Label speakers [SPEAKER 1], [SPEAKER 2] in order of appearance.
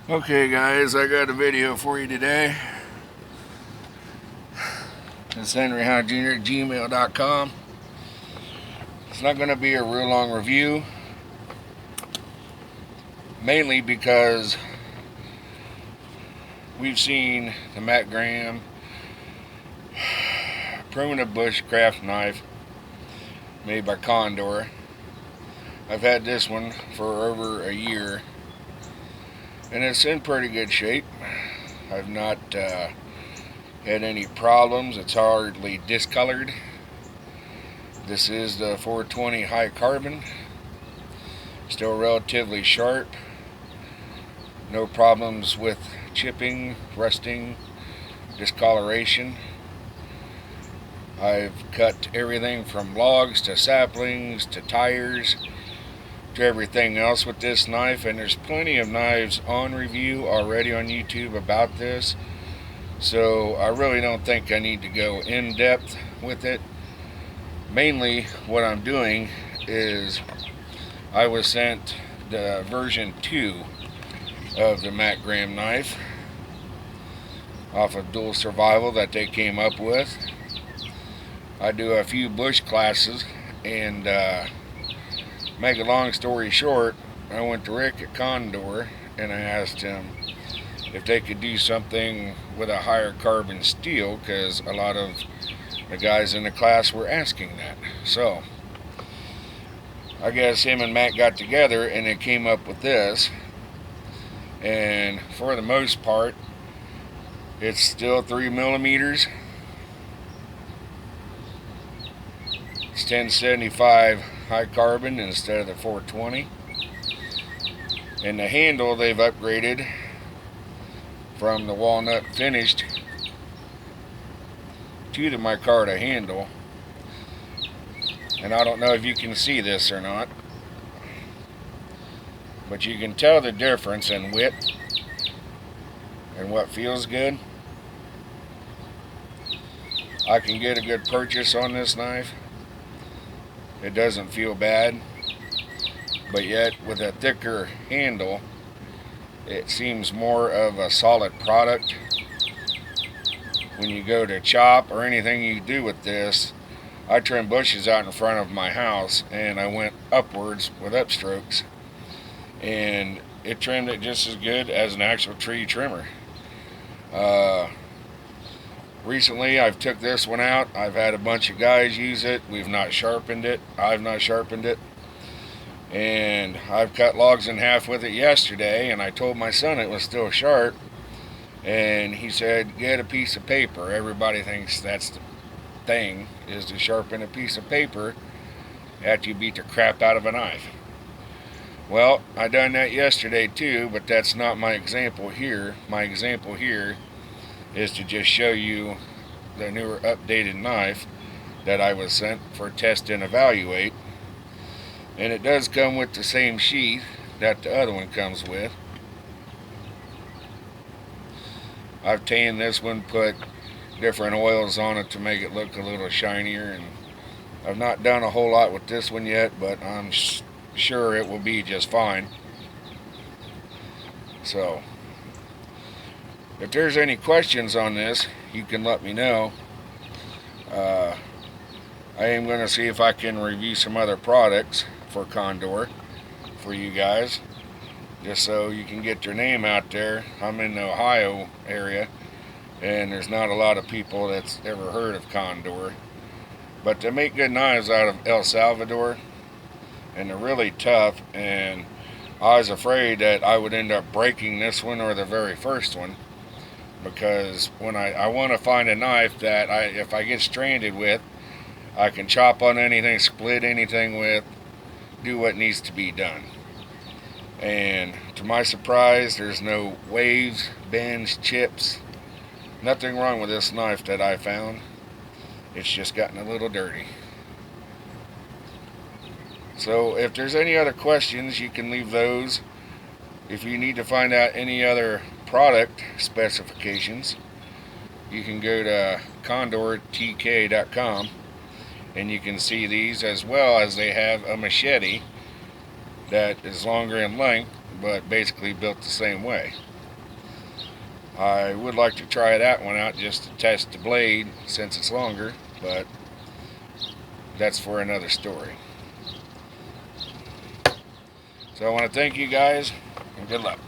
[SPEAKER 1] Okay guys, I got a video for you today. It's henryhoundjr@gmail.com. It's not going to be a real long review, mainly because we've seen the Matt Graham primitive bushcraft knife made by Condor. I've had this one for over a year and it's in pretty good shape. I've not had any problems. It's hardly discolored. This is the 420 high carbon, still relatively sharp. No problems with chipping, rusting, discoloration. I've cut everything from logs to saplings to tires to everything else with this knife, and there's plenty of knives on review already on YouTube about this, so I really don't think I need to go in depth with it. Mainly what I'm doing is I was sent the version 2 of the Matt Graham knife off of Dual Survival that they came up with. I do a few bush classes, and make a long story short, I went to Rick at Condor and I asked him if they could do something with a higher carbon steel, because a lot of the guys in the class were asking that. So I guess him and Matt got together and they came up with this, and for the most part it's still 3mm. It's 1075 high carbon instead of the 420, and the handle they've upgraded from the walnut finished to the micarta handle. And I don't know if you can see this or not, but you can tell the difference in width and what feels good. I can get a good purchase on this knife. It doesn't feel bad, but yet with a thicker handle it seems more of a solid product. When you go to chop or anything you do with this, I trim bushes out in front of my house and I went upwards with upstrokes, and it trimmed it just as good as an actual tree trimmer. Recently I've took this one out. I've had a bunch of guys use it. We've not sharpened it. I've not sharpened it. And I've cut logs in half with it yesterday, and I told my son it was still sharp, and he said get a piece of paper. Everybody thinks that's the thing, is to sharpen a piece of paper after you beat the crap out of a knife. Well, I done that yesterday too, but that's not my example here. My example here is to just show you the newer updated knife that I was sent for test and evaluate. And it does come with the same sheath that the other one comes with. I've tanned this one, put different oils on it to make it look a little shinier, and I've not done a whole lot with this one yet, but I'm sure it will be just fine. So if there's any questions on this, you can let me know. I am going to see if I can review some other products for Condor for you guys, just so you can get your name out there. I'm in the Ohio area, and there's not a lot of people that's ever heard of Condor, but they make good knives out of El Salvador, and they're really tough. And I was afraid that I would end up breaking this one or the very first one, because when I want to find a knife that if I get stranded with, I can chop on anything, split anything with, do what needs to be done. And to my surprise, there's no waves, bends, chips, nothing wrong with this knife that I found. It's just gotten a little dirty. So if there's any other questions, you can leave those. If you need to find out any other product specifications, you can go to condortk.com and you can see these, as well as they have a machete that is longer in length but basically built the same way. I would like to try that one out just to test the blade since it's longer, but that's for another story. So I want to thank you guys, and good luck.